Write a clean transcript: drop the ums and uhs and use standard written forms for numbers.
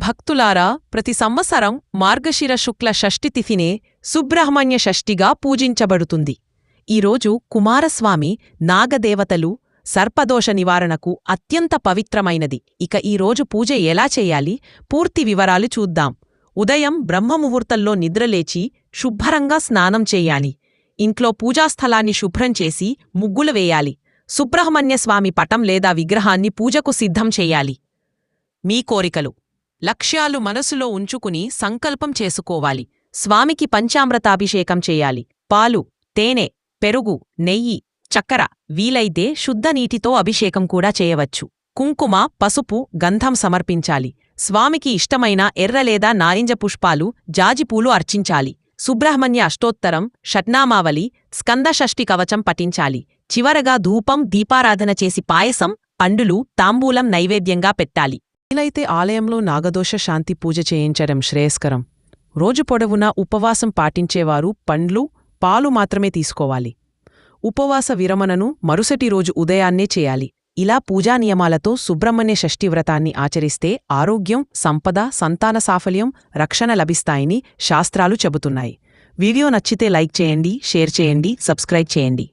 భక్తులారా, ప్రతి సంవత్సరం మార్గశిర శుక్ల షష్ఠి తిథినే సుబ్రహ్మణ్య షష్ఠిగా పూజించబడుతుంది. ఈరోజు కుమారస్వామి, నాగదేవతలు, సర్పదోష నివారణకు అత్యంత పవిత్రమైనది. ఇక ఈరోజు పూజ ఎలా చేయాలి, పూర్తి వివరాలు చూద్దాం. ఉదయం బ్రహ్మముహూర్తంలో నిద్రలేచి శుభ్రంగా స్నానం చెయ్యాలి. ఇంట్లో పూజాస్థలాన్ని శుభ్రం చేసి ముగ్గులు వేయాలి. సుబ్రహ్మణ్యస్వామి పటం లేదా విగ్రహాన్ని పూజకు సిద్ధం చెయ్యాలి. మీ కోరికలు, లక్ష్యాలు మనసులో ఉంచుకుని సంకల్పం చేసుకోవాలి. స్వామికి పంచామృతాభిషేకం చేయాలి. పాలు, తేనె, పెరుగు, నెయ్యి, చక్కెర, వీలైతే శుద్ధ నీటితో అభిషేకం కూడా చేయవచ్చు. కుంకుమ, పసుపు, గంధం సమర్పించాలి. స్వామికి ఇష్టమైన ఎర్ర లేదా నారింజ పుష్పాలు, జాజిపూలు అర్చించాలి. సుబ్రహ్మణ్య అష్టోత్తరం, షట్నామావళి, స్కందషష్ఠి కవచం పఠించాలి. చివరగా ధూపం, దీపారాధన చేసి పాయసం, పండులు, తాంబూలం నైవేద్యంగా పెట్టాలి. వీలైతే ఆలయంలో నాగదోష శాంతి పూజ చేయించడం శ్రేయస్కరం. రోజు పొడవునా ఉపవాసం పాటించేవారు పండ్లు, పాలు మాత్రమే తీసుకోవాలి. ఉపవాస విరమణను మరుసటి రోజు ఉదయాన్నే చేయాలి. ఇలా పూజా నియమాలతో సుబ్రహ్మణ్య షష్ఠి వ్రతాన్ని ఆచరిస్తే ఆరోగ్యం, సంపద, సంతాన సాఫల్యం, రక్షణ లభిస్తాయని శాస్త్రాలు చెబుతున్నాయి. వీడియో నచ్చితే లైక్ చేయండి, షేర్ చేయండి, సబ్స్క్రైబ్ చేయండి.